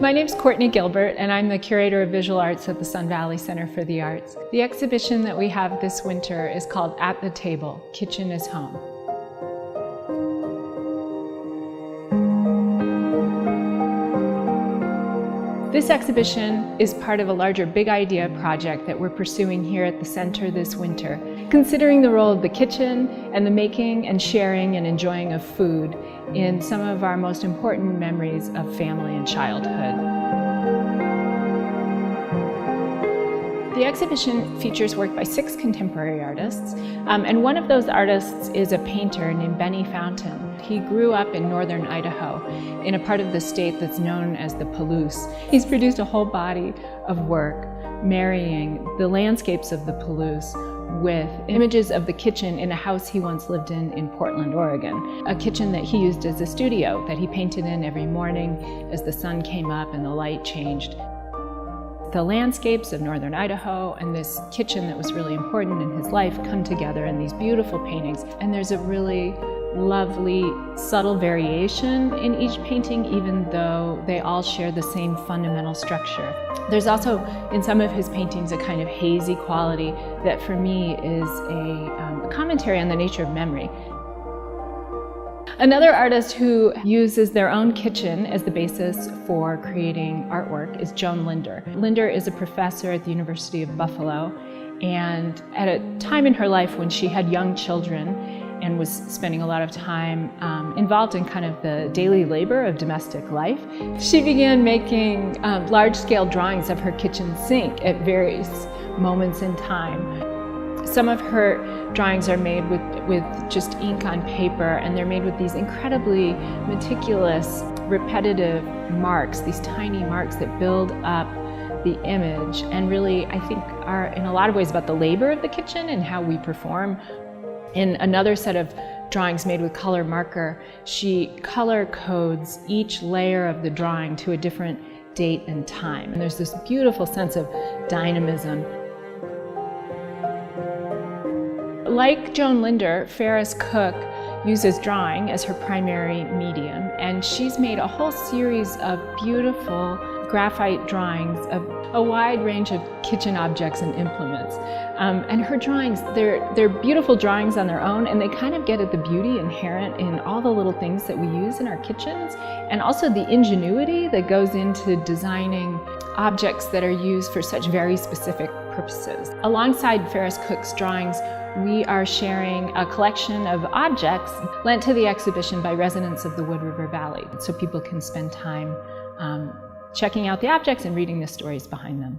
My name's Courtney Gilbert, and I'm the curator of visual arts at the Sun Valley Center for the Arts. The exhibition that we have this winter is called At the Table, Kitchen is Home. This exhibition is part of a larger Big Idea project that we're pursuing here at the center this winter, considering the role of the kitchen and the making and sharing and enjoying of food in some of our most important memories of family and childhood. The exhibition features work by 6 contemporary artists, and one of those artists is a painter named Benny Fountain. He grew up in northern Idaho, in a part of the state that's known as the Palouse. He's produced a whole body of work marrying the landscapes of the Palouse with images of the kitchen in a house he once lived in Portland, Oregon. A kitchen that he used as a studio that he painted in every morning as the sun came up and the light changed. The landscapes of northern Idaho and this kitchen that was really important in his life come together in these beautiful paintings. And there's a really lovely, subtle variation in each painting, even though they all share the same fundamental structure. There's also, in some of his paintings, a kind of hazy quality that for me is a commentary on the nature of memory. Another artist who uses their own kitchen as the basis for creating artwork is Joan Linder. Linder is a professor at the University of Buffalo, and at a time in her life when she had young children and was spending a lot of time involved in kind of the daily labor of domestic life, she began making large-scale drawings of her kitchen sink at various moments in time. Some of her drawings are made with just ink on paper, and they're made with these incredibly meticulous, repetitive marks, these tiny marks that build up the image and really, I think, are in a lot of ways about the labor of the kitchen and how we perform. In another set of drawings made with color marker, she color codes each layer of the drawing to a different date and time. And there's this beautiful sense of dynamism. Like Joan Linder, Faris Cook uses drawing as her primary medium, and she's made a whole series of beautiful graphite drawings of a wide range of kitchen objects and implements. And her drawings, they're beautiful drawings on their own, and they kind of get at the beauty inherent in all the little things that we use in our kitchens, and also the ingenuity that goes into designing objects that are used for such very specific purposes. Alongside Faris Cook's drawings, we are sharing a collection of objects lent to the exhibition by residents of the Wood River Valley, so people can spend time checking out the objects and reading the stories behind them.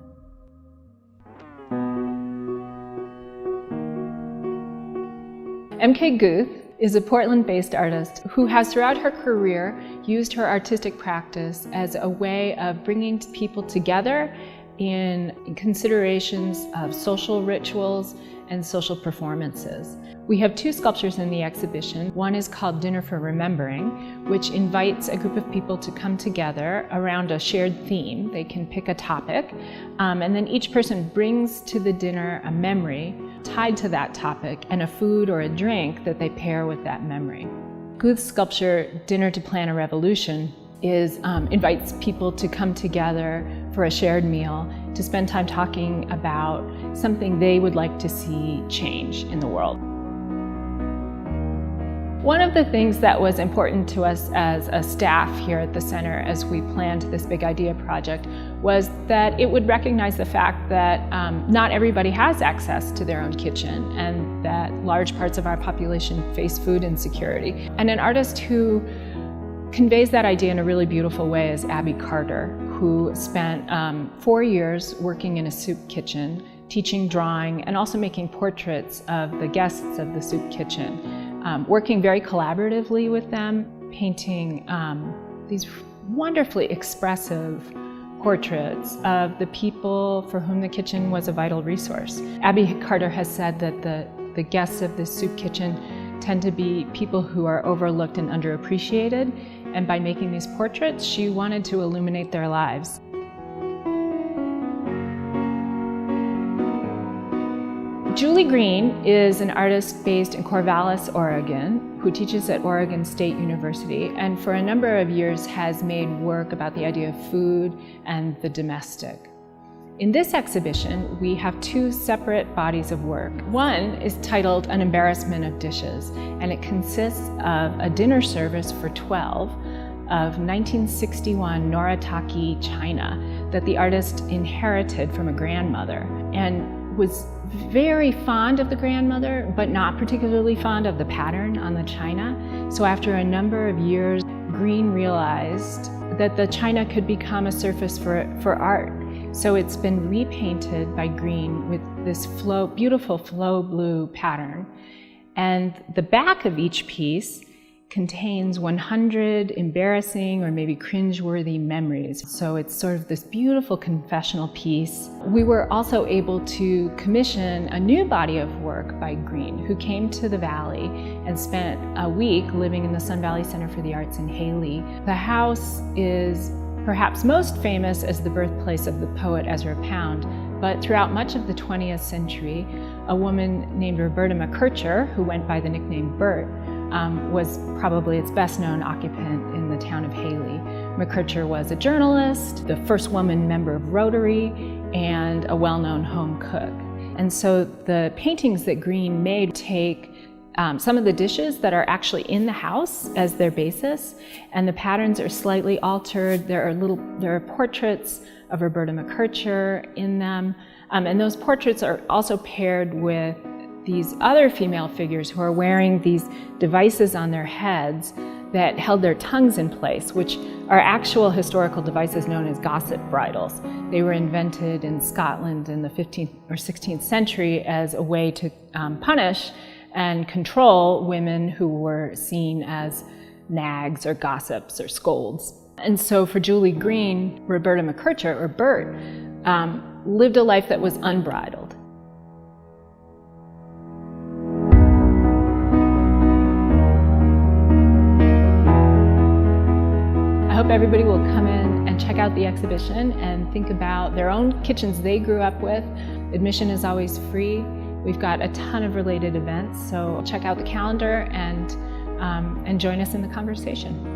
M.K. Guth is a Portland-based artist who has throughout her career used her artistic practice as a way of bringing people together in considerations of social rituals and social performances. We have 2 sculptures in the exhibition. One is called Dinner for Remembering, which invites a group of people to come together around a shared theme. They can pick a topic, and then each person brings to the dinner a memory tied to that topic and a food or a drink that they pair with that memory. Guth's sculpture, Dinner to Plan a Revolution, invites people to come together for a shared meal, to spend time talking about something they would like to see change in the world. One of the things that was important to us as a staff here at the center as we planned this Big Idea project was that it would recognize the fact that not everybody has access to their own kitchen, and that large parts of our population face food insecurity. And an artist who conveys that idea in a really beautiful way is Abby Carter, who spent 4 years working in a soup kitchen, teaching drawing, and also making portraits of the guests of the soup kitchen, working very collaboratively with them, painting these wonderfully expressive portraits of the people for whom the kitchen was a vital resource. Abby Carter has said that the guests of this soup kitchen tend to be people who are overlooked and underappreciated, and by making these portraits, she wanted to illuminate their lives. Julie Green is an artist based in Corvallis, Oregon, who teaches at Oregon State University, and for a number of years has made work about the idea of food and the domestic. In this exhibition, we have two separate bodies of work. One is titled An Embarrassment of Dishes, and it consists of a dinner service for 12 of 1961 Noritake china that the artist inherited from a grandmother, and was very fond of the grandmother, but not particularly fond of the pattern on the china. So after a number of years, Green realized that the china could become a surface for art. So it's been repainted by Green with this beautiful flow blue pattern. And the back of each piece contains 100 embarrassing or maybe cringeworthy memories. So it's sort of this beautiful confessional piece. We were also able to commission a new body of work by Green, who came to the Valley and spent a week living in the Sun Valley Center for the Arts in Hailey. The house is perhaps most famous as the birthplace of the poet Ezra Pound, but throughout much of the 20th century, a woman named Roberta McKercher, who went by the nickname Bert, was probably its best known occupant in the town of Hailey. McKercher was a journalist, the first woman member of Rotary, and a well-known home cook. And so the paintings that Green made take some of the dishes that are actually in the house as their basis, and the patterns are slightly altered. There are portraits of Roberta McKercher in them, and those portraits are also paired with these other female figures who are wearing these devices on their heads that held their tongues in place, which are actual historical devices known as gossip bridles. They were invented in Scotland in the 15th or 16th century as a way to punish and control women who were seen as nags or gossips or scolds. And so for Julie Green, Roberta McKercher, or Bert, lived a life that was unbridled. I hope everybody will come in and check out the exhibition and think about their own kitchens they grew up with. Admission is always free. We've got a ton of related events, so check out the calendar and join us in the conversation.